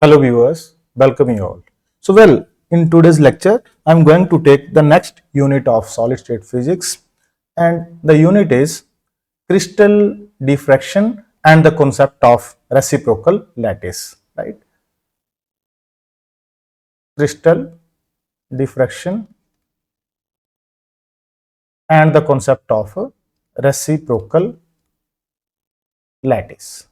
Hello viewers, welcome you all. In today's lecture, I'm going to take the next unit of solid state physics, and the unit is crystal diffraction and the concept of reciprocal lattice, right? Crystal diffraction and the concept of reciprocal lattice.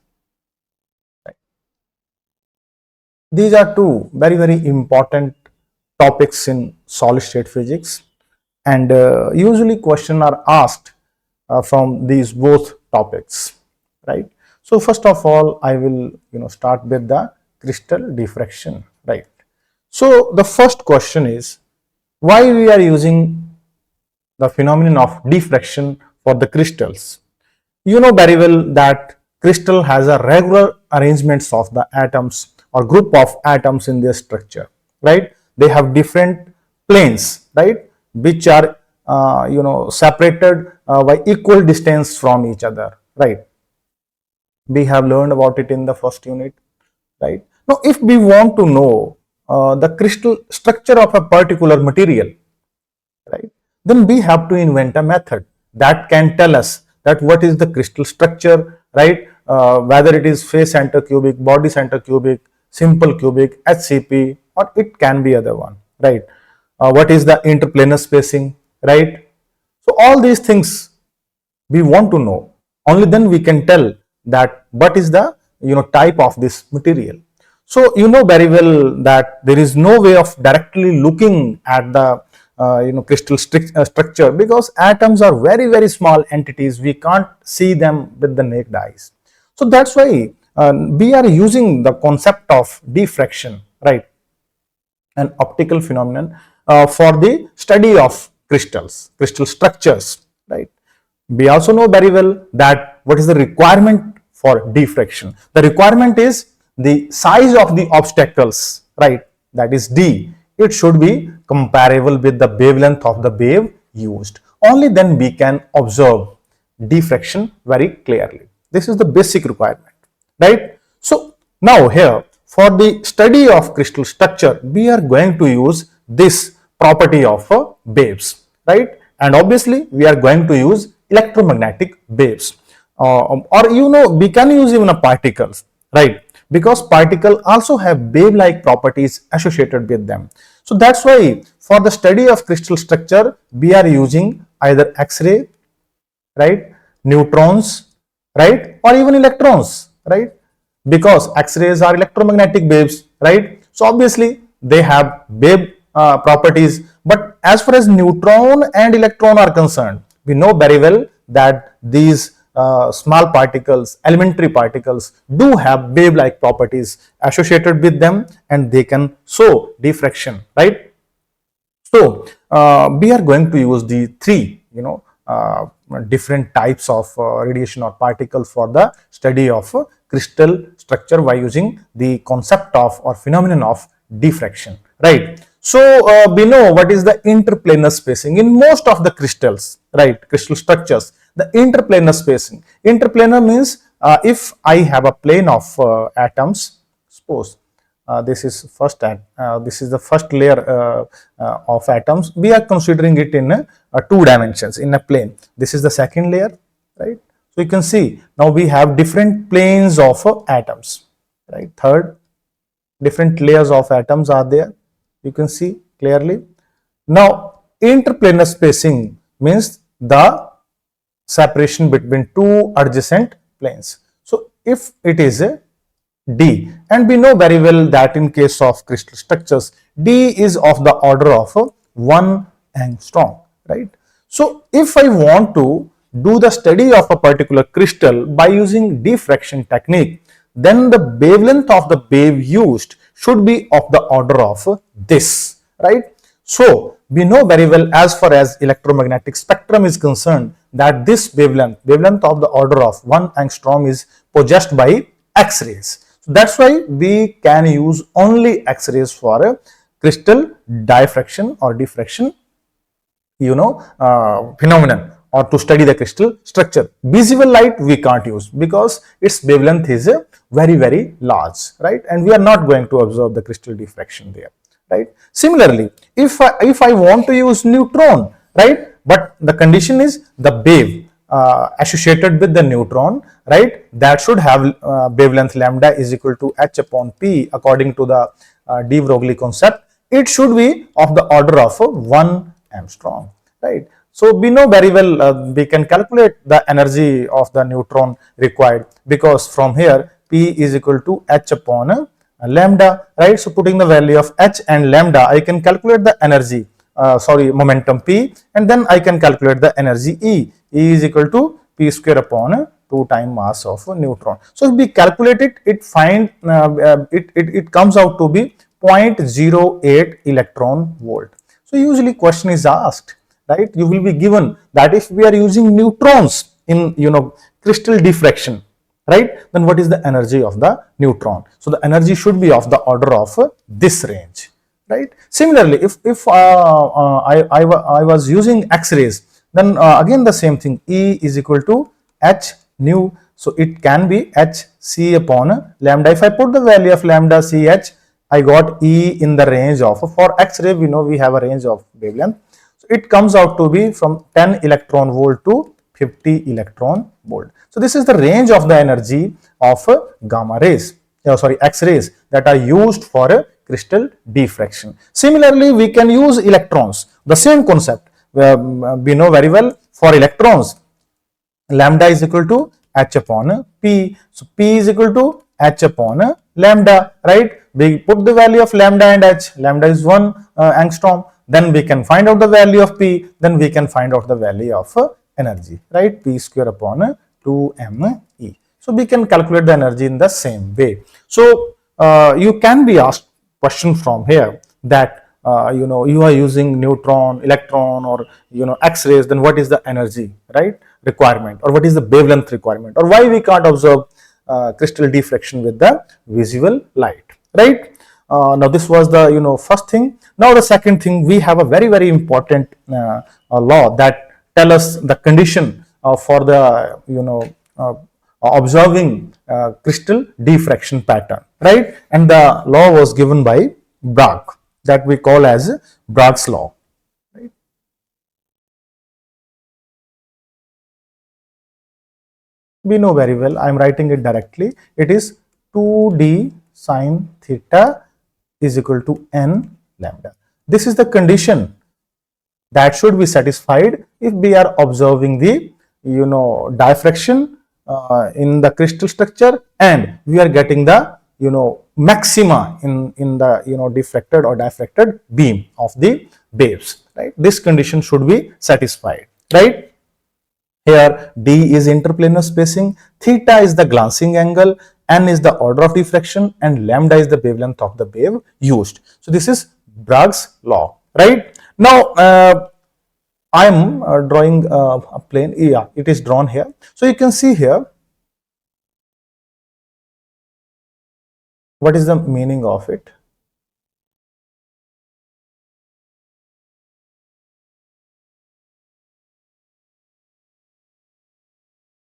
These are two very important topics in solid state physics, and usually questions are asked from these both topics, right? So first of all, I will start with the crystal diffraction, right? So the first question is, why we are using the phenomenon of diffraction for the crystals? You know very well that crystal has a regular arrangements of the atoms or group of atoms in their structure, right? They have different planes, right, which are separated by equal distance from each other, right? We have learned about it in the first unit, right? Now if we want to know the crystal structure of a particular material, right, then we have to invent a method that can tell us that what is the crystal structure, right? Whether it is phase center cubic, body center cubic, simple cubic, HCP, or it can be other one, right? What is the interplanar spacing, right? So all these things we want to know. Only then we can tell that what is the type of this material. So you know very well that there is no way of directly looking at the crystal structure, because atoms are very small entities. We can't see them with the naked eyes. So that's why we are using the concept of diffraction, right, an optical phenomenon for the study of crystal structures, right? We also know very well that what is the requirement for diffraction. The requirement is the size of the obstacles, right, that is d. It should be comparable with the wavelength of the wave used. Only then we can observe diffraction very clearly. This is the basic requirement, right? So now here, for the study of crystal structure, we are going to use this property of waves, right? And obviously we are going to use electromagnetic waves, or we can use even a particles, right? Because particle also have wave like properties associated with them. So that's why for the study of crystal structure we are using either X-ray, right, neutrons, right, or even electrons, right? Because X-rays are electromagnetic waves, right? So obviously they have wave properties. But as far as neutron and electron are concerned, we know very well that these small particles, elementary particles, do have wave like properties associated with them, and they can show diffraction, right? So we are going to use the three different types of radiation or particle for the study of crystal structure by using the concept of or phenomenon of diffraction, right? So we know what is the interplanar spacing in most of the crystals, right? Crystal structures, the interplanar spacing. Interplanar means if I have a plane of atoms, suppose this is this is the first layer of atoms. We are considering it in 2 dimensions in a plane. This is the second layer, right? So you can see now we have different planes of atoms, right? Third, different layers of atoms are there. You can see clearly. Now interplanar spacing means the separation between two adjacent planes. So if it is a d, and we know very well that in case of crystal structures d is of the order of 1 angstrom, right? So if I want to do the study of a particular crystal by using diffraction technique, then the wavelength of the wave used should be of the order of this, right? So we know very well, as far as electromagnetic spectrum is concerned, that this wavelength of the order of 1 angstrom is possessed by X-rays. So that's why we can use only X-rays for a crystal diffraction or diffraction phenomenon or to study the crystal structure. Visible light we can't use because its wavelength is very large, right? And we are not going to observe the crystal diffraction there, right? Similarly, if I want to use neutron, right, but the condition is the wave associated with the neutron, right, that should have wavelength lambda is equal to h upon p according to the de Broglie concept. It should be of the order of 1 angstrom, right? So we know very well we can calculate the energy of the neutron required, because from here P is equal to h upon lambda, right? So putting the value of h and lambda, I can calculate the energy, momentum P, and then I can calculate the energy E. E is equal to P square upon 2 times mass of a neutron. So if we calculate it, it comes out to be 0.08 electron volt. So usually question is asked, right? You will be given that if we are using neutrons in crystal diffraction, right, then what is the energy of the neutron? So the energy should be of the order of this range, right? Similarly, if I was using X-rays, then again the same thing, E is equal to h nu. So it can be h c upon lambda. If I put the value of lambda c h, I got E in the range of, for X-ray we know we have a range of wavelength. So it comes out to be from 10 electron volt to 50 electron volt. So this is the range of the energy of gamma rays, X-rays that are used for crystal diffraction. Similarly, we can use electrons. The same concept. We know very well for electrons, lambda is equal to h upon p. So p is equal to h upon lambda, right? We put the value of lambda and h. Lambda is 1 angstrom. Then we can find out the value of p. Then we can find out the value of energy, right? P square upon 2me. So we can calculate the energy in the same way. So you can be asked question from here that you are using neutron, electron, or X-rays, then what is the energy, right, requirement, or what is the wavelength requirement, or why we can't observe crystal diffraction with the visible light, right? Now this was the first thing. Now the second thing, we have a very important law that tell us the condition for the observing crystal diffraction pattern, right? And the law was given by Bragg, that we call as Bragg's law, right? We know very well, I am writing it directly. It is 2d sine theta is equal to n lambda. This is the condition that should be satisfied if we are observing the diffraction in the crystal structure, and we are getting the maxima in the diffracted or diffracted beam of the waves, right? This condition should be satisfied, right? Here d is interplanar spacing, theta is the glancing angle, n is the order of diffraction, and lambda is the wavelength of the wave used. So this is Bragg's law, right? Now I am drawing a plane. Yeah, it is drawn here. So you can see here what is the meaning of it.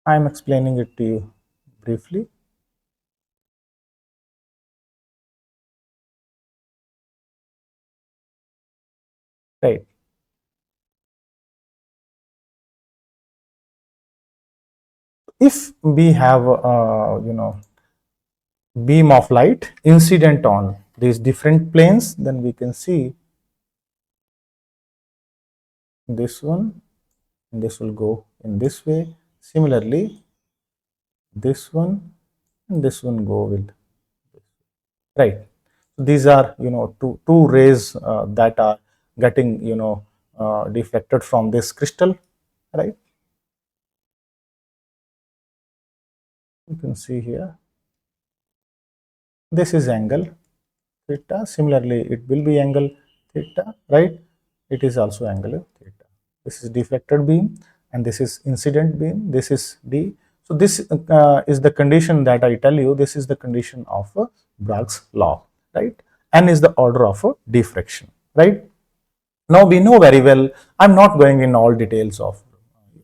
I am explaining it to you briefly. Right. If we have beam of light incident on these different planes, then we can see this one, and this will go in this way. Similarly, this one and this one go with this, right? These are two rays that are getting deflected from this crystal, right? You can see here this is angle theta. Similarly, it will be angle theta, right? It is also angle theta. This is deflected beam and this is incident beam. This is D. So this is the condition that I tell you. This is the condition of Bragg's law, right? N is the order of diffraction, right? Now we know very well. I'm not going in all details of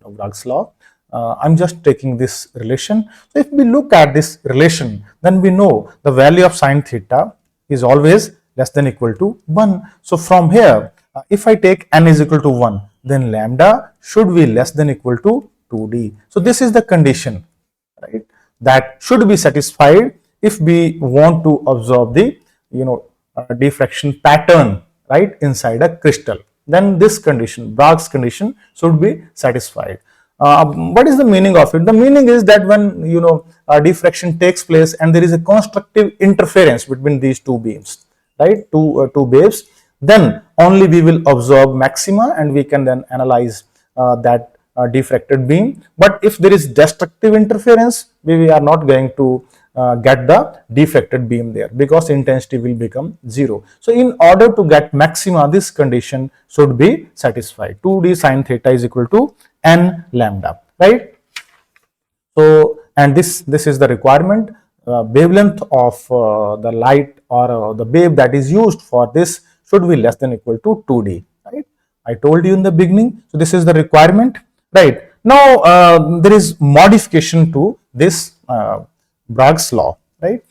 Bragg's law. I'm just taking this relation. So if we look at this relation, then we know the value of sine theta is always less than equal to 1. So from here, if I take n is equal to 1, then lambda should be less than equal to 2d. So this is the condition, right, that should be satisfied if we want to observe the diffraction pattern, right, inside a crystal. Then this condition, Bragg's condition, should be satisfied. What is the meaning of it? The meaning is that when diffraction takes place and there is a constructive interference between these two beams, right, two waves, then only we will observe maxima and we can then analyze that diffracted beam. But if there is destructive interference, we are not going to get the diffracted beam there, because intensity will become 0. So in order to get maxima, this condition should be satisfied. 2d sine theta is equal to n lambda, right? So, and this is the requirement. Wavelength of the light or the wave that is used for this should be less than equal to 2d, right? I told you in the beginning. So this is the requirement, right? Now there is modification to this Bragg's law, right?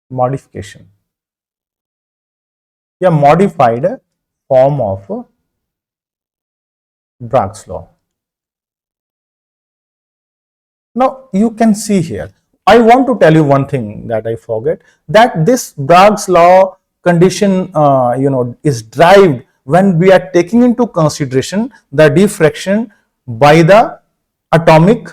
Modification. Yeah, modified form of Bragg's law. Now you can see here, I want to tell you one thing that I forget, that this Bragg's law condition is derived when we are taking into consideration the diffraction by the atomic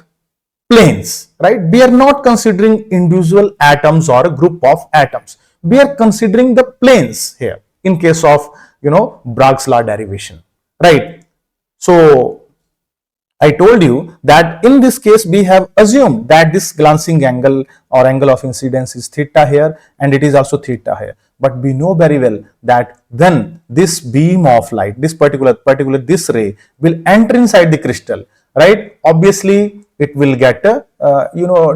planes, right? We are not considering individual atoms or a group of atoms. We are considering the planes here in case of Bragg's law derivation, right? So I told you that in this case we have assumed that this glancing angle or angle of incidence is theta here and it is also theta here. But we know very well that when this beam of light, this particular this ray will enter inside the crystal, right? Obviously it will get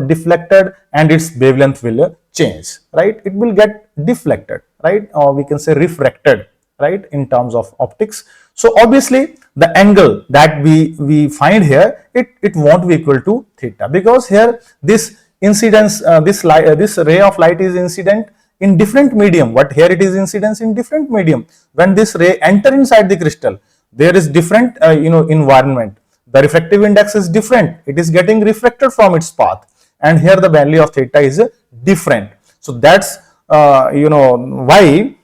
deflected and its wavelength will change, right? It will get deflected, right? Or we can say refracted, right, in terms of optics. So obviously the angle that we find here, it won't be equal to theta, because here this incidence, this ray of light is incident in different medium, but here it is incidence in different medium. When this ray enter inside the crystal, there is different environment. The refractive index is different, it is getting reflected from its path, and here the value of theta is different. So that's why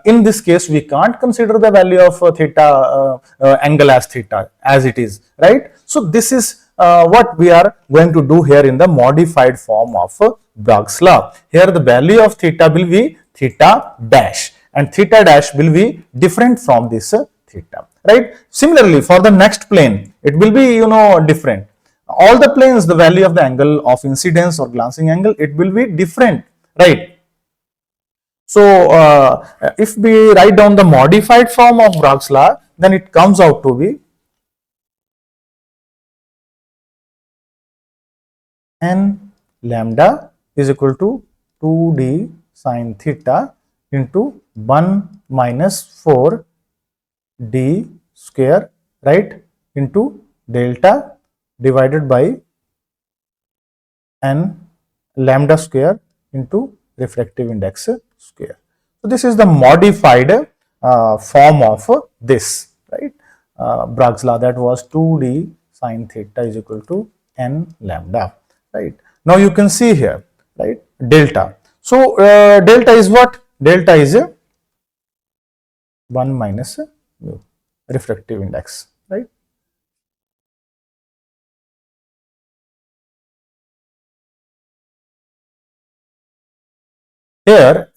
in this case we can't consider the value of theta angle as theta as it is, right? So this is what we are going to do here in the modified form of Bragg's law. Here the value of theta will be theta dash, and theta dash will be different from this theta, right? Similarly for the next plane, it will be different. All the planes, the value of the angle of incidence or glancing angle, it will be different, right? So if we write down the modified form of Bragg's law, then it comes out to be n lambda is equal to 2d sine theta into 1 minus 4 d square, right, into delta divided by n lambda square into refractive index square. So this is the modified form of this, right, Bragg's law, that was 2d sine theta is equal to n lambda, right? Now you can see here, right, delta. So delta is what? Delta is 1 minus mu, refractive index, right? Here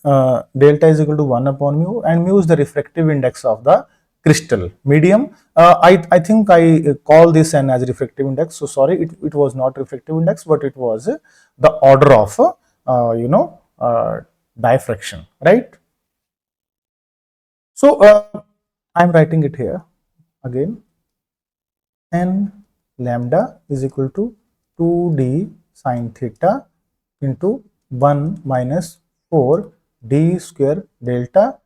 delta is equal to 1 upon mu, and mu is the refractive index of the crystal medium. I think I call this n as refractive index, so sorry, it was not refractive index, but it was the order of diffraction, right? So I am writing it here again. N lambda is equal to 2d sine theta into 1 minus 4 d square delta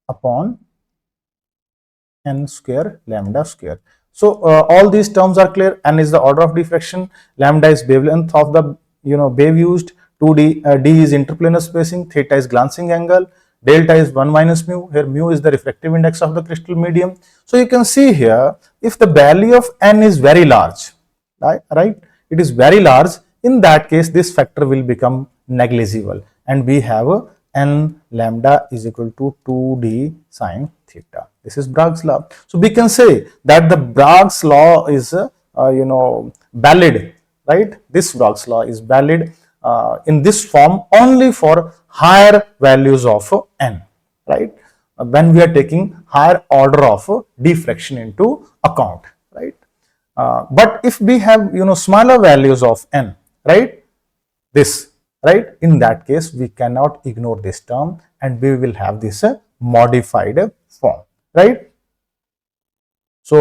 upon n square lambda square. So all these terms are clear. N is the order of diffraction, lambda is wavelength of the wave used, 2d d is interplanar spacing, theta is glancing angle, delta is 1 minus mu. Here mu is the refractive index of the crystal medium. So you can see here, if the value of n is very large, right, it is very large, in that case this factor will become negligible, and we have n lambda is equal to 2d sine theta. This is Bragg's law. So we can say that the Bragg's law is valid, right? This Bragg's law is valid in this form only for higher values of n, right? When we are taking higher order of diffraction into account, right? But if we have smaller values of n, right, this, right, in that case we cannot ignore this term and we will have this modified form, right? So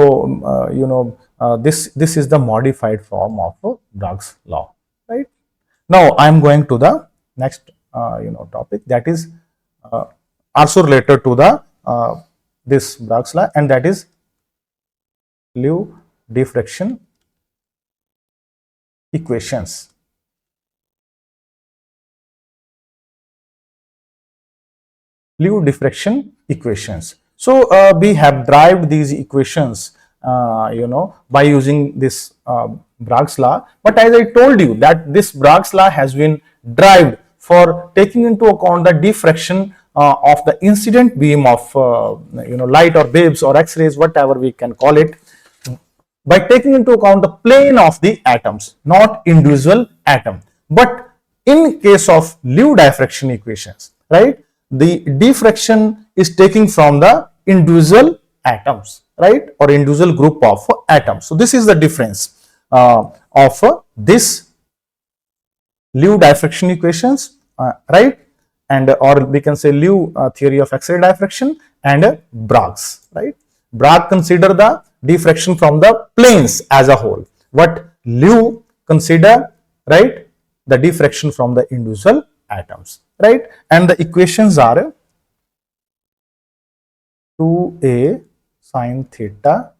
this is the modified form of Bragg's law, right? Now I am going to the next topic, that is also related to the this Bragg's law, and that is Liouville diffraction equations. Liouville diffraction equations. So we have derived these equations by using this Bragg's law, but as I told you that this Bragg's law has been derived for taking into account the diffraction of the incident beam of light or waves or X-rays, whatever we can call it, by taking into account the plane of the atoms, not individual atom. But in case of Liouville diffraction equations, right, the diffraction is taking from the individual atoms, right, or individual group of atoms. So this is the difference of this Liouville diffraction equations, right, and or we can say Liouville theory of X-ray diffraction and Bragg's, right. Bragg consider the diffraction from the planes as a whole, but Liouville consider, right, the diffraction from the individual atoms, right, and the equations are 2a sine theta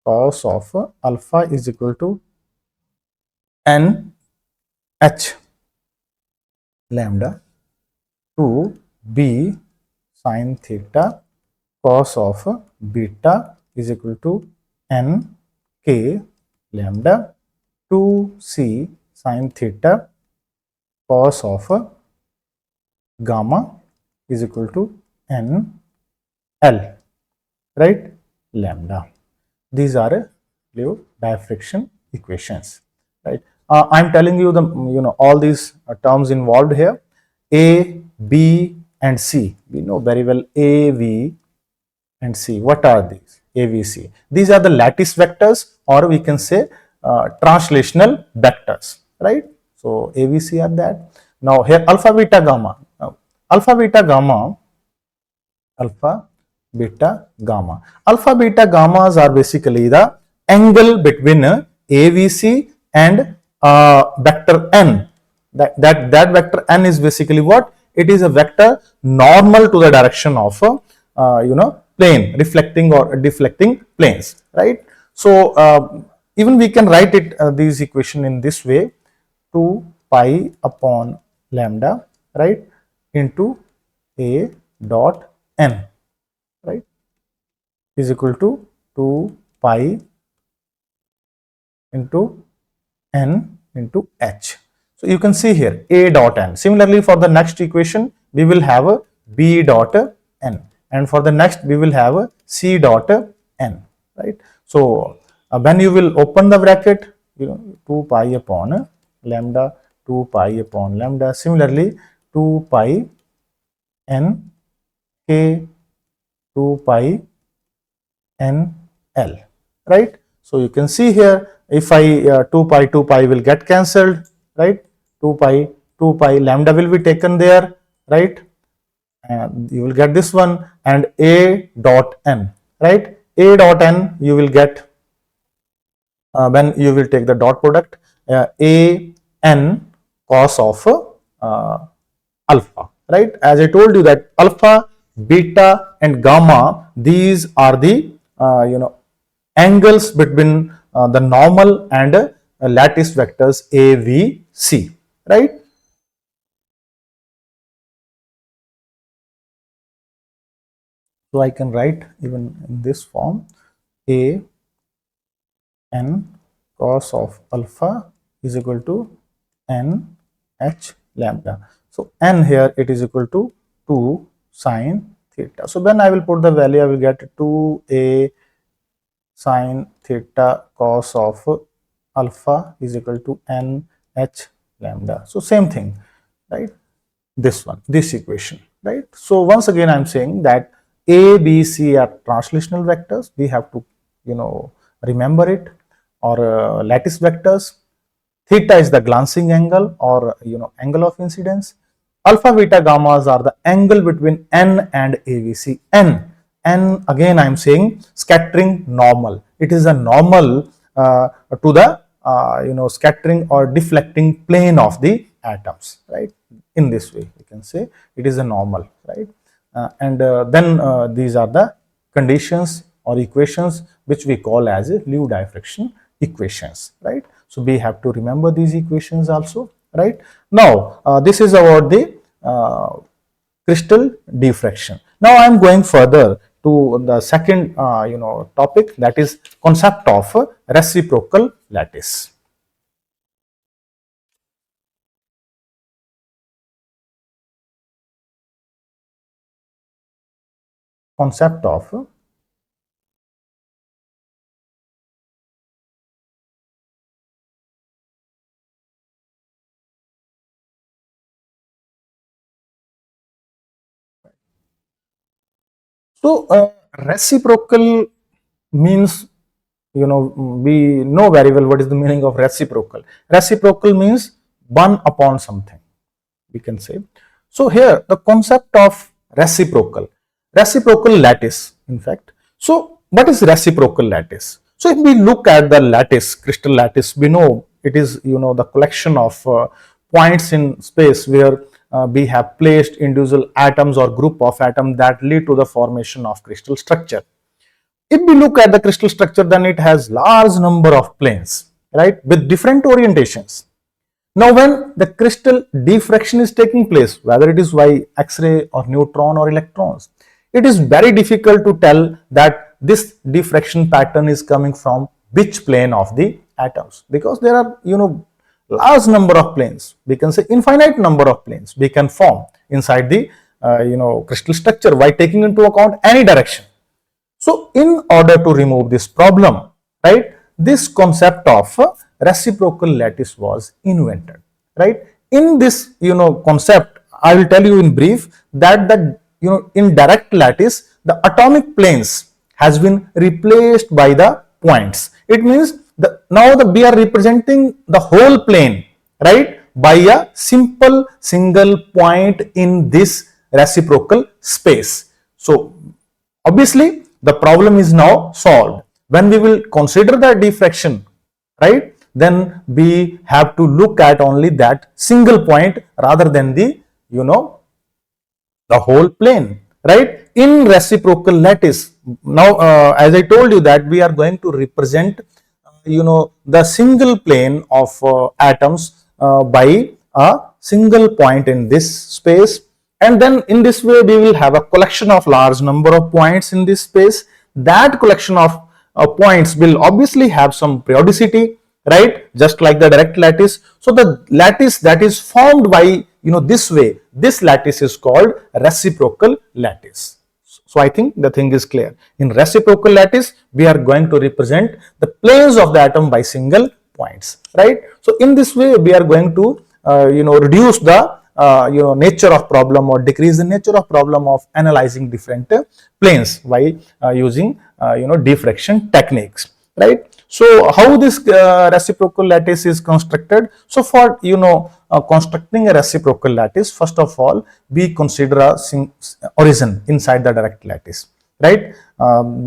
cos of alpha is equal to n h lambda, 2b sine theta cos of beta is equal to n k lambda, 2c sine theta cos of gamma is equal to n L, right, lambda. These are Liouville diffraction equations, right. I am telling you the all these terms involved here, A, B and C. We know very well A, V and C. What are these? A, V, C. These are the lattice vectors, or we can say translational vectors, right. So A, V, C are that. Now here alpha, beta, gamma. Now, alpha, beta, gamma. Alpha, beta, gamma. Alpha, beta, gammas are basically the angle between AVC and vector n. That vector n is basically what? It is a vector normal to the direction of plane, reflecting or deflecting planes, right? So even we can write it this equation in this way: 2 pi upon lambda, right, into A dot n, right, is equal to 2 pi into n into h. So you can see here A dot n. Similarly, for the next equation, we will have a B dot n, and for the next we will have a C dot n, right. So when you will open the bracket, 2 pi upon lambda, 2 pi upon lambda. Similarly, 2 pi n k, 2 pi n l, right. So you can see here, if I 2 pi will get cancelled, right, 2 pi lambda will be taken there, right, and you will get this one, and A dot n, right, A dot n you will get when you will take the dot product, A n cos of alpha, right. As I told you that alpha, beta and gamma, these are the angles between the normal and lattice vectors A, V, C, right? So I can write even in this form, A n cos of alpha is equal to n h lambda. So n here it is equal to 2 sine theta. So when I will put the value, I will get 2a sine theta cos of alpha is equal to n h lambda. So same thing, right? This one, this equation, right? So once again I'm saying that A, B, C are translational vectors. We have to, remember it, or lattice vectors. Theta is the glancing angle, or angle of incidence. Alpha, beta, gammas are the angle between n and AVC. N again I am saying scattering normal. It is a normal to the scattering or deflecting plane of the atoms, right? In this way we can say it is a normal, right? And then these are the conditions or equations which we call as Liu diffraction equations, right? So we have to remember these equations also, right? Now this is about the crystal diffraction. Now I am going further to the second topic, that is concept of reciprocal lattice. Concept of reciprocal means, we know very well what is the meaning of reciprocal. Reciprocal means one upon something, we can say. So here the concept of reciprocal lattice, in fact. So what is reciprocal lattice? So if we look at the lattice, crystal lattice, we know it is, the collection of points in space where we have placed individual atoms or group of atoms that lead to the formation of crystal structure. If we look at the crystal structure, then it has large number of planes, right, with different orientations. Now when the crystal diffraction is taking place, whether it is by X-ray or neutron or electrons, it is very difficult to tell that this diffraction pattern is coming from which plane of the atoms, because there are large number of planes, we can say infinite number of planes we can form inside the crystal structure by taking into account any direction. So in order to remove this problem, right, this concept of reciprocal lattice was invented, right? In this concept, I will tell you in brief that the in direct lattice, the atomic planes has been replaced by the points. It means now we are representing the whole plane, right, by a simple single point in this reciprocal space. So obviously the problem is now solved. When we will consider the diffraction, right, then we have to look at only that single point rather than the the whole plane, right? In reciprocal lattice, now as I told you that we are going to represent the single plane of atoms by a single point in this space, and then in this way we will have a collection of large number of points in this space. That collection of points will obviously have some periodicity, right, just like the direct lattice. So the lattice that is formed by this way, this lattice is called reciprocal lattice. So I think the thing is clear. In reciprocal lattice, we are going to represent the planes of the atom by single points, right? So in this way, we are going to reduce the nature of problem or decrease the nature of problem of analyzing different planes by using diffraction techniques, right? So how this reciprocal lattice is constructed? So for constructing a reciprocal lattice, first of all we consider a origin inside the direct lattice, right?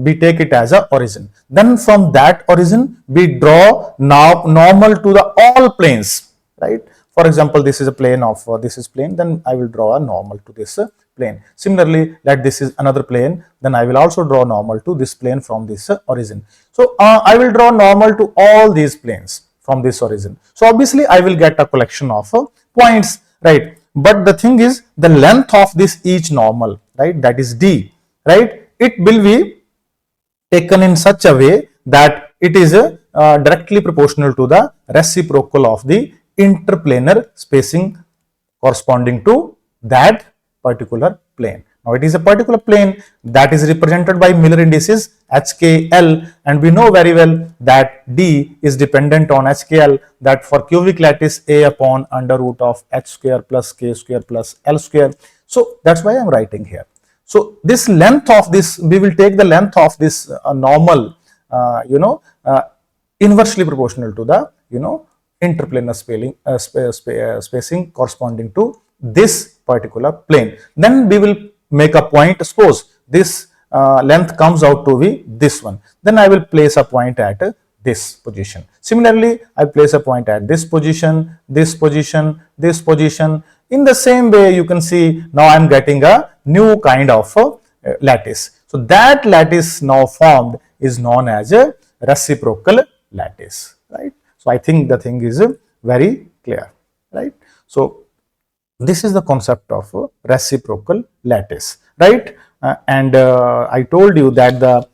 We take it as a origin. Then from that origin we draw now normal to the all planes, right? For example, this is a plane of this is plane, then I will draw a normal to this plane. Similarly, that this is another plane, then I will also draw normal to this plane from this origin. So I will draw normal to all these planes from this origin. So obviously I will get a collection of points, right? But the thing is, the length of this each normal, right, that is d, right, it will be taken in such a way that it is directly proportional to the reciprocal of the interplanar spacing corresponding to that particular plane. Now it is a particular plane that is represented by Miller indices HKL, and we know very well that D is dependent on HKL, that for cubic lattice A upon under root of H square plus K square plus L square. So that's why I am writing here. So this length of this, we will take the length of this normal, inversely proportional to the, interplanar spacing corresponding to this particular plane. Then we will make a point. Suppose this length comes out to be this one. Then I will place a point at this position. Similarly, I place a point at this position, this position, this position. In the same way, you can see now I am getting a new kind of lattice. So that lattice now formed is known as a reciprocal lattice, right? So I think the thing is very clear, right? So this is the concept of reciprocal lattice, right? And I told you that the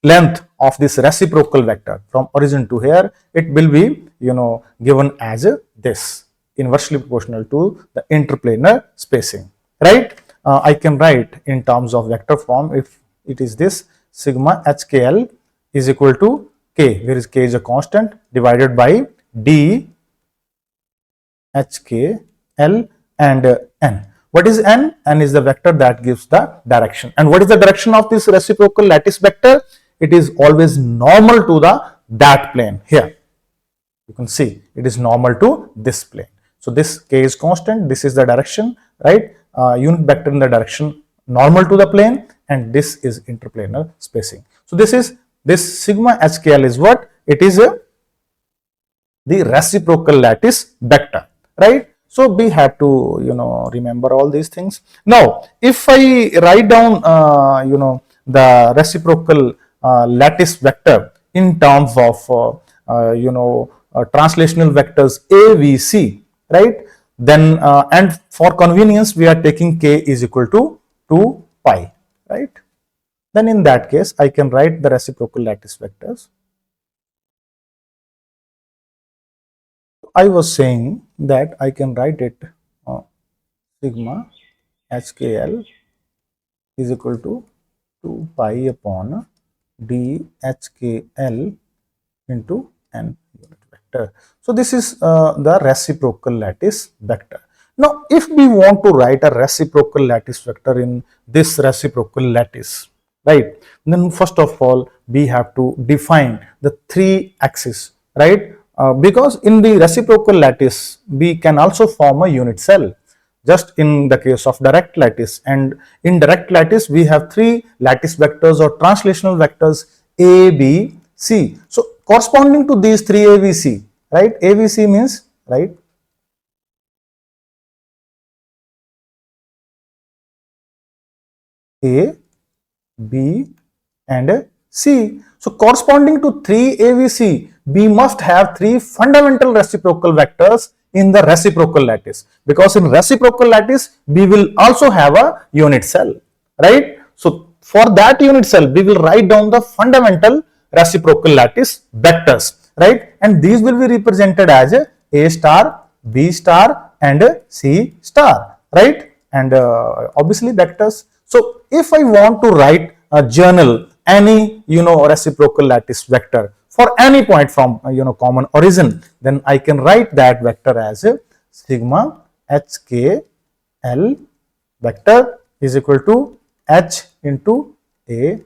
length of this reciprocal vector from origin to here, it will be, given as this, inversely proportional to the interplanar spacing, right? I can write in terms of vector form, if it is this, sigma HKL is equal to K, where is K is a constant, divided by D HKL and N. What is N? N is the vector that gives the direction. And what is the direction of this reciprocal lattice vector? It is always normal to that plane here. You can see it is normal to this plane. So this K is constant, this is the direction, right? Unit vector in the direction normal to the plane, and this is interplanar spacing. So this sigma HKL is what? It is the reciprocal lattice vector, right? So we have to, remember all these things. Now, if I write down, the reciprocal lattice vector in terms of, translational vectors AVC, right? Then, and for convenience, we are taking K is equal to 2 pi, right? Then in that case, I can write the reciprocal lattice vectors. I was saying that I can write it sigma HKL is equal to 2 pi upon D HKL into N unit vector. So this is the reciprocal lattice vector. Now, if we want to write a reciprocal lattice vector in this reciprocal lattice, right, then first of all, we have to define the 3 axes, right? Because in the reciprocal lattice, we can also form a unit cell, just in the case of direct lattice. And in direct lattice, we have 3 lattice vectors or translational vectors A, B, C. So corresponding to these 3 AVC, right? AVC means, right, A, B and C. So corresponding to 3 AVC, we must have 3 fundamental reciprocal vectors in the reciprocal lattice, because in reciprocal lattice we will also have a unit cell, right? So for that unit cell, we will write down the fundamental reciprocal lattice vectors, right? And these will be represented as A star, B star and C star, right? And obviously vectors. So if I want to write a journal any reciprocal lattice vector for any point from common origin, then I can write that vector as sigma HKL vector is equal to H into A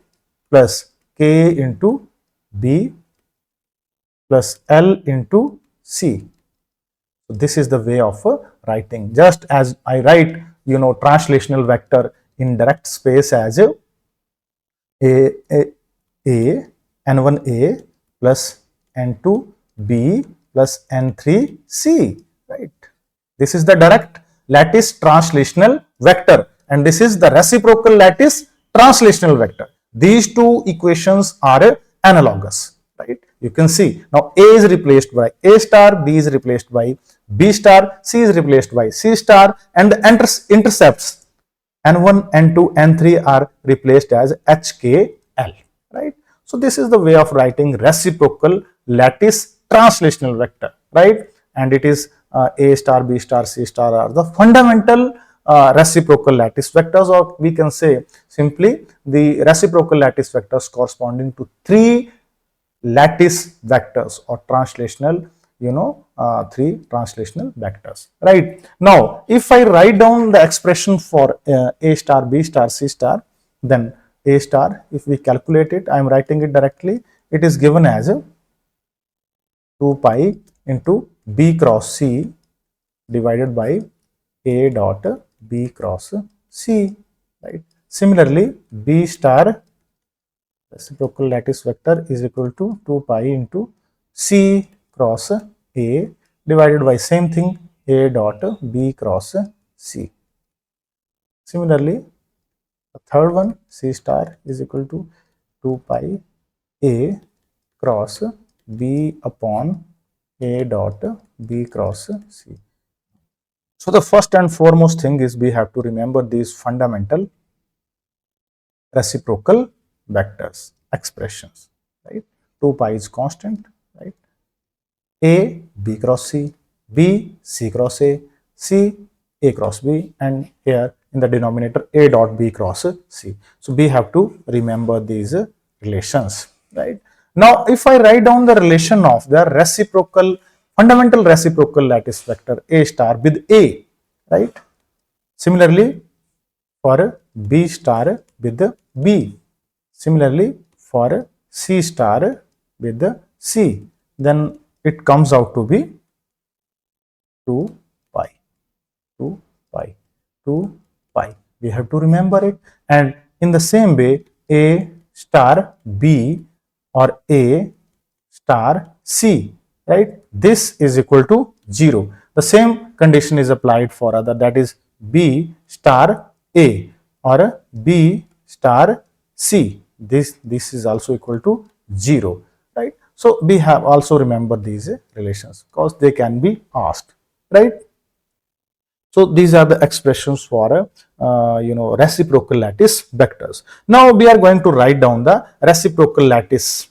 plus K into B plus L into C. So this is the way of writing. Just as I write translational vector in direct space as N1A plus N2B plus N3C. This is the direct lattice translational vector, and this is the reciprocal lattice translational vector. These two equations are analogous, right? You can see now A is replaced by A star, B is replaced by B star, C is replaced by C star, and the intercepts N1, N2, N3 are replaced as HKL, right? So this is the way of writing reciprocal lattice translational vector, right? And it is A star, B star, C star are the fundamental reciprocal lattice vectors, or we can say simply the reciprocal lattice vectors corresponding to three lattice vectors or translational, three translational vectors, right? Now if I write down the expression for A star, B star, C star, then A star, if we calculate it, I am writing it directly, it is given as 2 pi into B cross C divided by A dot B cross C, right? Similarly, B star reciprocal lattice vector is equal to 2 pi into C cross A divided by same thing A dot B cross C. Similarly, the third one, C star is equal to 2 pi A cross B upon A dot B cross C. So the first and foremost thing is we have to remember these fundamental reciprocal vectors expressions, right? 2 pi is constant, right? A B cross C, B C cross A, C A cross B, and here in the denominator A dot B cross C. So we have to remember these relations, right? Now if I write down the relation of the reciprocal, fundamental reciprocal lattice vector A star with A, right? Similarly for B star with B, similarly for C star with C, then it comes out to be 2 pi, 2 pi, 2 pi. We have to remember it. And in the same way, A star B or A star C, right? This is equal to 0. The same condition is applied for other, that is B star A or B star C. This is also equal to 0, right? So we have also remember these relations because they can be asked, right? So these are the expressions for reciprocal lattice vectors. Now we are going to write down the reciprocal lattice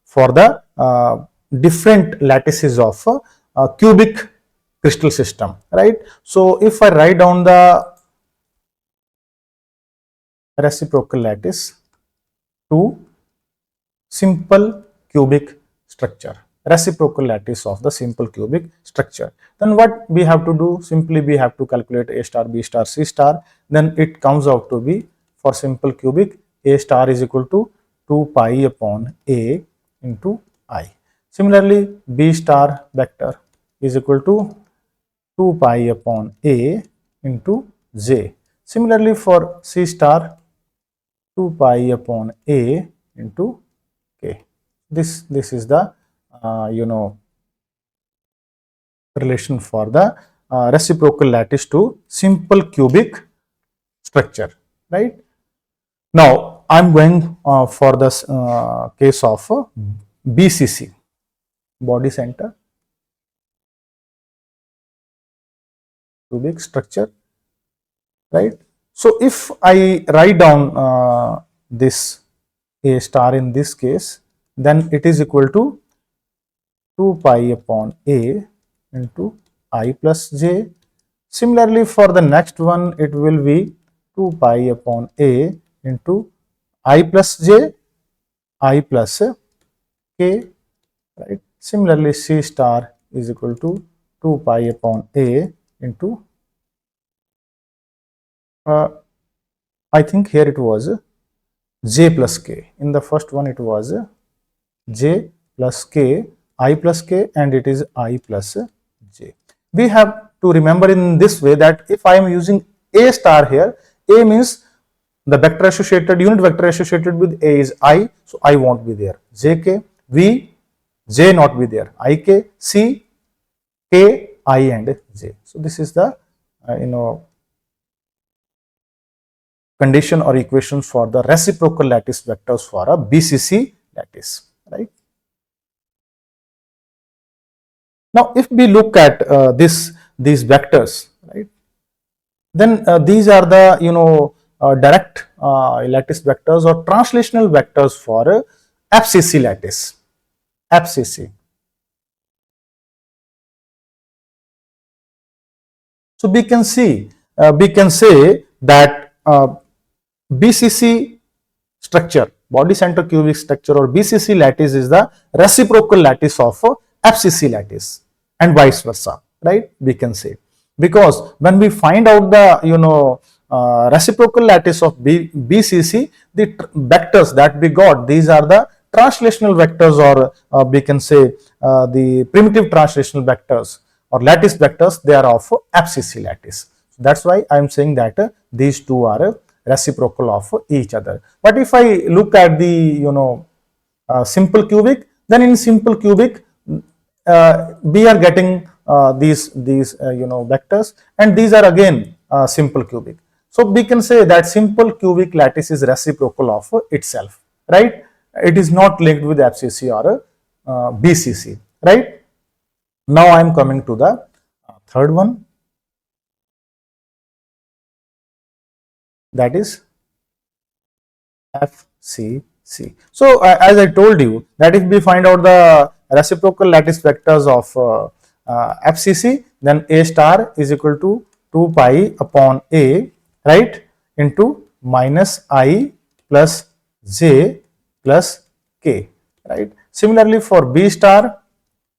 for the different lattices of cubic crystal system, right? So if I write down the reciprocal lattice to simple cubic structure, reciprocal lattice of the simple cubic structure, then what we have to do, simply we have to calculate A star, B star, C star, then it comes out to be for simple cubic A star is equal to 2 pi upon A into I. Similarly, B star vector is equal to 2 pi upon A into J. Similarly for C star, 2 pi upon A into K. This is the relation for the reciprocal lattice to simple cubic structure, right? Now I'm going for the case of BCC, body center cubic structure, right? So if I write down this A star in this case, then it is equal to 2 pi upon A into I plus J. Similarly for the next one, it will be 2 pi upon A into I plus J, I plus K, right? Similarly C star is equal to 2 pi upon A into I think here it was J plus K. In the first one it was J plus K, I plus K, and it is I plus J. We have to remember in this way that if I am using A star here, A means the vector associated, unit vector associated with A is I, so I won't be there. JK, V, J not be there. IK, C, K, I and j. So this is the condition or equations for the reciprocal lattice vectors for a BCC lattice, right? Now, if we look at these vectors, right, then these are the direct lattice vectors or translational vectors for FCC lattice. FCC. So we can see, we can say that BCC structure, body center cubic structure, or BCC lattice is the reciprocal lattice of FCC lattice, and vice versa, right? We can say, because when we find out the reciprocal lattice of BCC, the vectors that we got, these are the translational vectors, or we can say the primitive translational vectors or lattice vectors, they are of FCC lattice. So that's why I am saying that these two are reciprocal of each other. But if I look at the simple cubic, then in simple cubic we are getting these vectors, and these are again simple cubic. So we can say that simple cubic lattice is reciprocal of itself, right? It is not linked with FCC or BCC, right? Now I am coming to the third one, that is FCC. So as I told you, that if we find out the reciprocal lattice vectors of FCC, then A star is equal to 2 pi upon A, right, into minus I plus J plus K, right. Similarly for B star,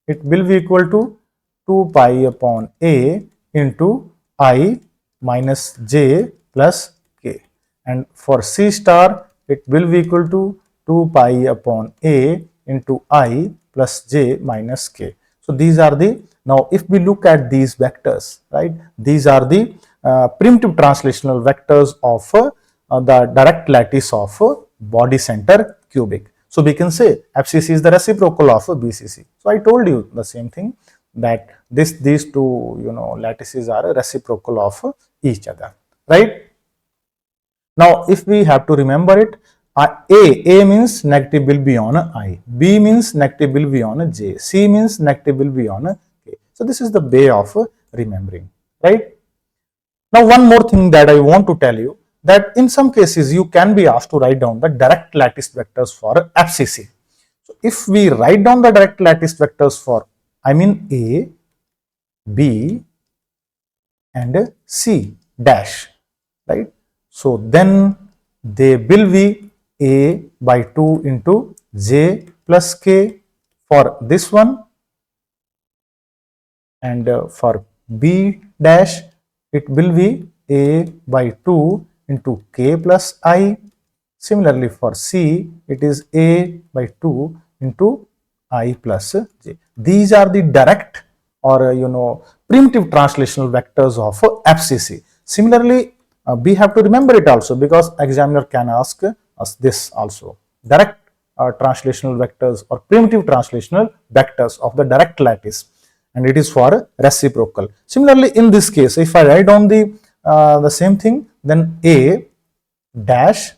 it will be equal to 2 pi upon A into I minus J plus K, and for C star it will be equal to 2 pi upon A into I plus J minus K. So these are the, now if we look at these vectors, right, these are the primitive translational vectors of the direct lattice of body center cubic. So we can say FCC is the reciprocal of BCC. So I told you the same thing, that these two lattices are reciprocal of each other, right? Now if we have to remember it, A means negative will be on I, B means negative will be on J, C means negative will be on K. So this is the way of remembering, right? Now one more thing that I want to tell you, that in some cases you can be asked to write down the direct lattice vectors for FCC. So if we write down the direct lattice vectors for, I mean A, B and C dash, right? So then they will be A by 2 into J plus K for this one, and for B dash it will be A by 2 into K plus I. Similarly for C, it is A by 2 into I plus J. These are the direct or primitive translational vectors of FCC. Similarly, we have to remember it also, because examiner can ask us this also. Direct translational vectors or primitive translational vectors of the direct lattice, and it is for reciprocal. Similarly, in this case, if I write down the same thing, then A dash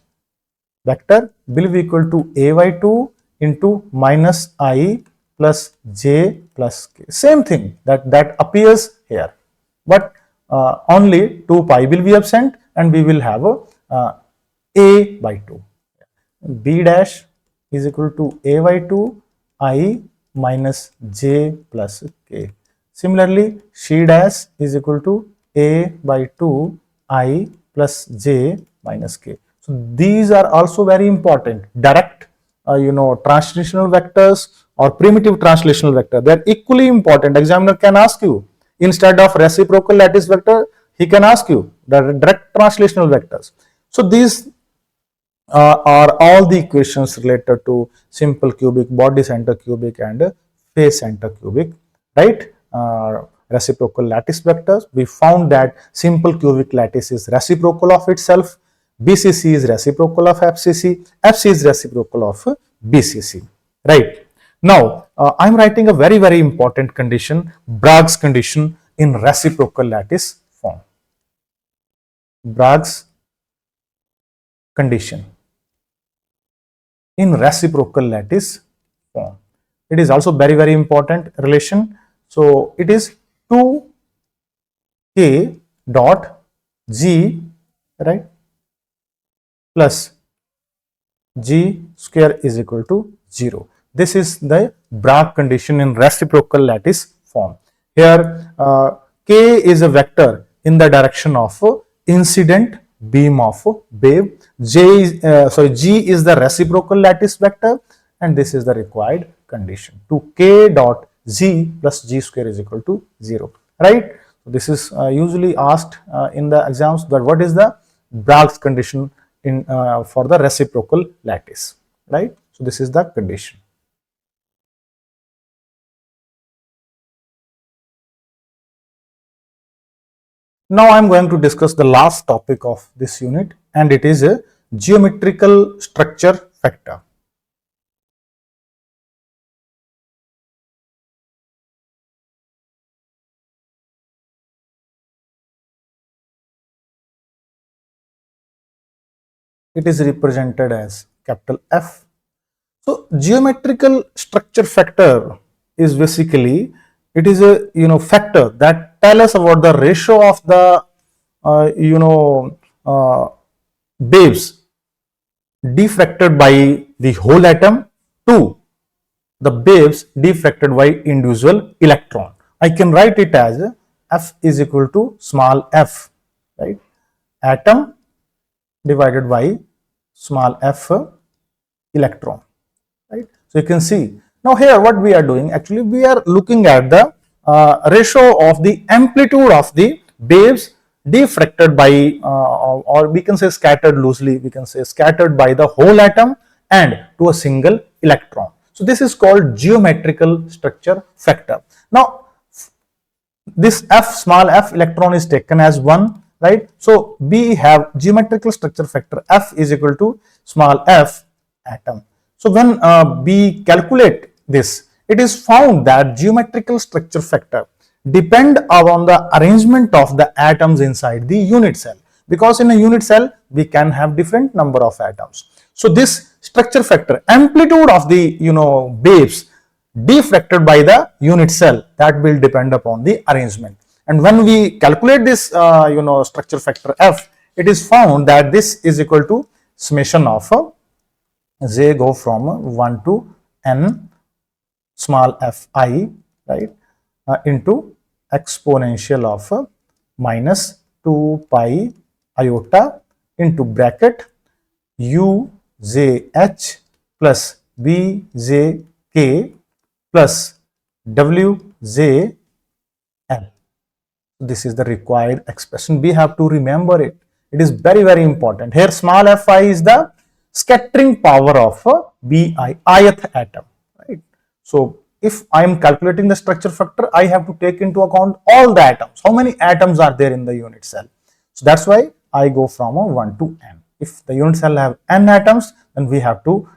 vector will be equal to A by 2 into minus I plus J plus K. Same thing that appears here, but only 2 pi will be absent, and we will have A by 2. B dash is equal to A by 2 I minus J plus K. Similarly, C dash is equal to A by 2 I plus J minus K. So these are also very important. Direct translational vectors or primitive translational vector, they are equally important. Examiner can ask you, instead of reciprocal lattice vector, he can ask you the direct translational vectors. So these are all the equations related to simple cubic, body center cubic and face center cubic, right? Reciprocal lattice vectors. We found that simple cubic lattice is reciprocal of itself, BCC is reciprocal of FCC, FC is reciprocal of BCC, right? Now, I am writing a very important condition, Bragg's condition, in reciprocal lattice form. Bragg's condition in reciprocal lattice form. It is also very important relation. So it is 2k dot g, right, plus g square is equal to 0. This is the Bragg condition in reciprocal lattice form. Here k is a vector in the direction of incident beam of wave. G is the reciprocal lattice vector, and this is the required condition. To k dot z plus g square is equal to 0, right? So this is usually asked in the exams, that what is the Bragg's condition in for the reciprocal lattice, right? So this is the condition. Now I am going to discuss the last topic of this unit, and it is a geometrical structure factor. It is represented as capital F. So geometrical structure factor is basically, it is a factor that tell us about the ratio of the waves diffracted by the whole atom to the waves diffracted by individual electron. I can write it as F is equal to small f, right? Atom divided by small f electron, right? So you can see now here what we are doing, actually we are looking at the ratio of the amplitude of the waves diffracted by or we can say scattered, loosely we can say scattered by the whole atom and to a single electron. So this is called geometrical structure factor. Now this f small f electron is taken as 1, right? So we have geometrical structure factor F is equal to small f atom. So when we calculate this, it is found that geometrical structure factor depend upon the arrangement of the atoms inside the unit cell, because in a unit cell we can have different number of atoms. So this structure factor, amplitude of the waves diffracted by the unit cell, that will depend upon the arrangement. And when we calculate this structure factor F, it is found that this is equal to summation of j go from 1 to n small fi, right, into exponential of minus 2 pi iota into bracket u j h plus b j k plus w j l. This is the required expression. We have to remember it. It is very important. Here small fi is the scattering power of ith atom, right? So if I am calculating the structure factor, I have to take into account all the atoms. How many atoms are there in the unit cell? So that's why I go from 1 to n. If the unit cell have n atoms, then we have to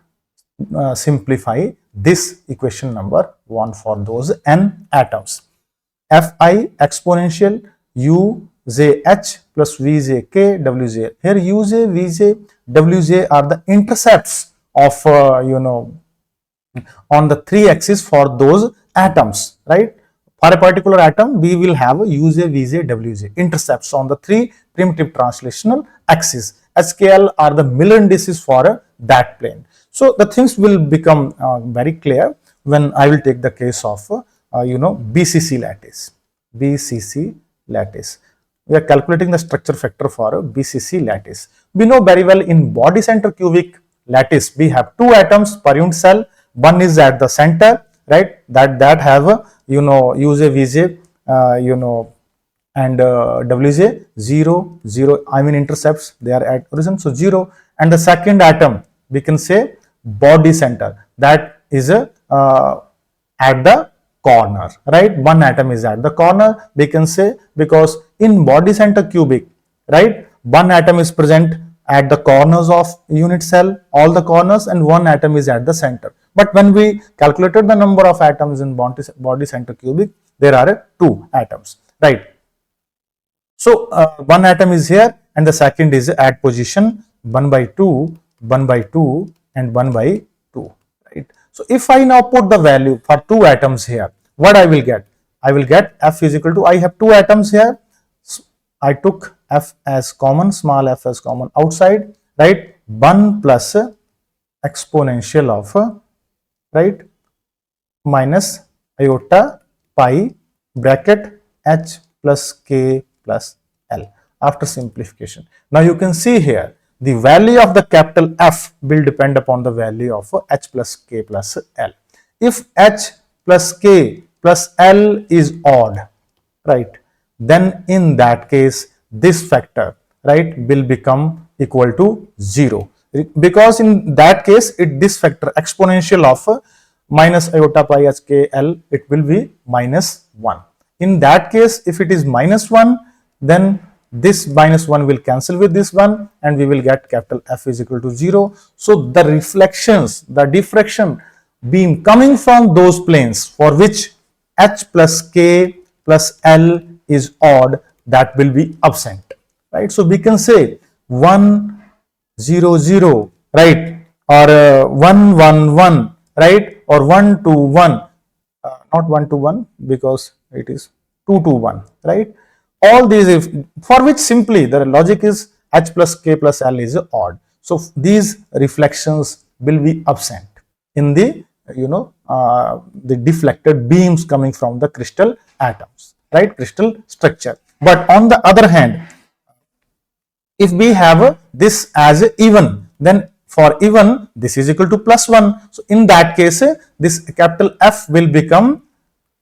simplify this equation number 1 for those n atoms. Fi exponential u j h plus v j k w j. Here u j, v j, w j are the intercepts of on the 3 axis for those atoms, right? For a particular atom, we will have u j, v j, w j intercepts on the 3 primitive translational axes. SKL are the Miller indices for that plane. So the things will become very clear when I will take the case of BCC lattice. BCC lattice. We are calculating the structure factor for BCC lattice. We know very well in body center cubic lattice we have 2 atoms per unit cell. One is at the center, right? That have uj, vj, and wj 0, 0. I mean intercepts, they are at origin, so 0. And the second atom we can say body center, that is at the corner, right? One atom is at the corner, we can say, because in body center cubic, right, one atom is present at the corners of unit cell, all the corners, and one atom is at the center. But when we calculated the number of atoms in body center cubic, there are 2 atoms, right? So one atom is here and the second is at position 1 by 2, 1 by 2 and 1 by 2, right? So if I now put the value for two atoms here, what I will get? I will get F is equal to, I have two atoms here. I took F as common, small f as common outside, right? 1 plus exponential of, right, minus iota pi bracket h plus k plus L after simplification. Now you can see here the value of the capital F will depend upon the value of h plus k plus L. If h plus k plus L is odd, right, then in that case this factor, right, will become equal to 0, because in that case this factor exponential of minus iota pi h k L, it will be minus 1. In that case, if it is minus 1, then this minus 1 will cancel with this one and we will get capital F is equal to 0. So the reflections, the diffraction beam coming from those planes for which h plus k plus L is odd, that will be absent, right? So we can say 1 0 0, right, or 1 1 1, right, or 1 2 1, not 1 to 1 because it is 2 to 1, right? All these, if for which simply the logic is h plus k plus L is odd, so these reflections will be absent in the, the deflected beams coming from the crystal atoms, right, crystal structure. But on the other hand, if we have this as even, then for even this is equal to plus 1. So in that case, this capital F will become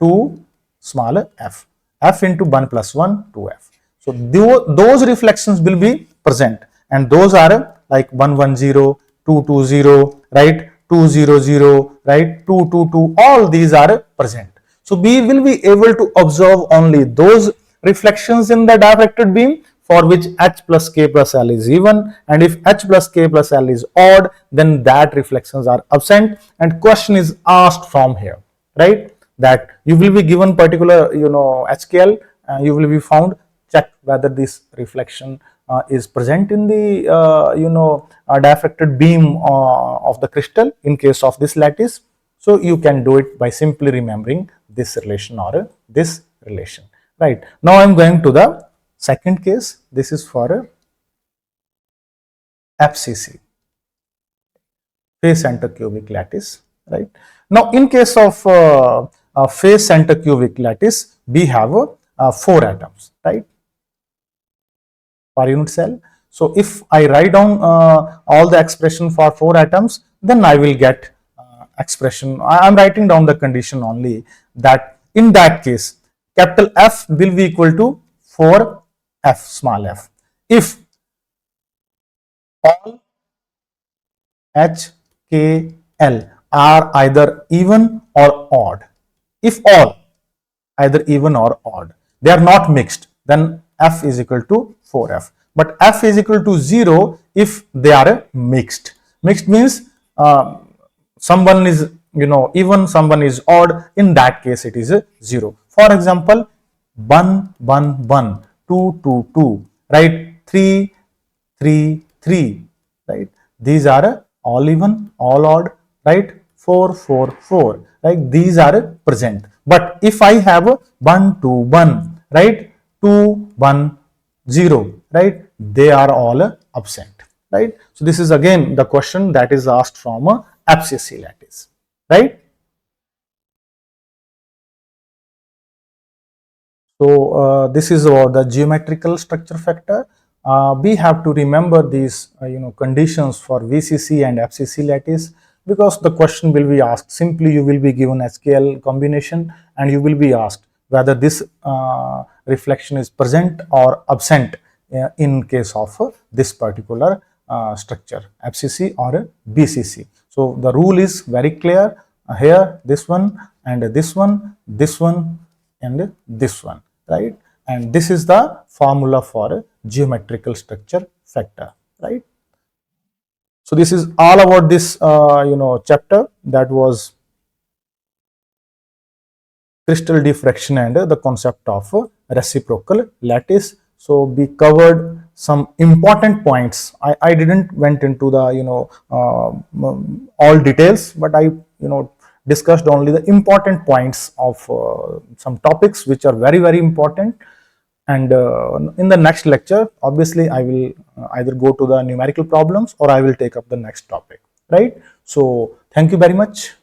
2 smaller f, f into 1 plus 1, 2f. So those reflections will be present, and those are like 110, 220, right, 200, right, 222, all these are present. So we will be able to observe only those reflections in the diffracted beam for which h plus k plus L is even, and if h plus k plus L is odd, then that reflections are absent. And question is asked from here, right, that you will be given particular, HKL, you will be found, check whether this reflection is present in the diffracted beam of the crystal in case of this lattice. So you can do it by simply remembering this relation or this relation, right? Now I am going to the second case. This is for FCC, phase center cubic lattice, right? Now in case of phase center cubic lattice, we have 4 atoms, right, per unit cell. So if I write down all the expression for 4 atoms, then I will get expression. I am writing down the condition only, that in that case capital F will be equal to 4f small f if all h k L are either even or odd. If all either even or odd, they are not mixed, then f is equal to 4f. But f is equal to 0 if they are mixed. Mixed means someone is even, someone is odd. In that case it is 0. For example, 1 1 1, 2 2 2, right, 3 3 3, right, these are all even, all odd, right, 4 4 4, right, these are present. But if I have 1 2 1, right, 2 1 0, right, they are all absent, right? So this is again the question that is asked from FCC lattice, right? So this is the geometrical structure factor. We have to remember these conditions for VCC and FCC lattice, because the question will be asked. Simply you will be given SKL combination and you will be asked whether this reflection is present or absent in case of this particular structure, FCC or BCC. So the rule is very clear here, this one and this one, this one and this one, right? And this is the formula for geometrical structure factor, right? So this is all about this chapter, that was crystal diffraction and the concept of reciprocal lattice. So we covered some important points. I didn't went into the all details, but I discussed only the important points of some topics which are very important. And in the next lecture, obviously I will either go to the numerical problems or I will take up the next topic, right? So thank you very much.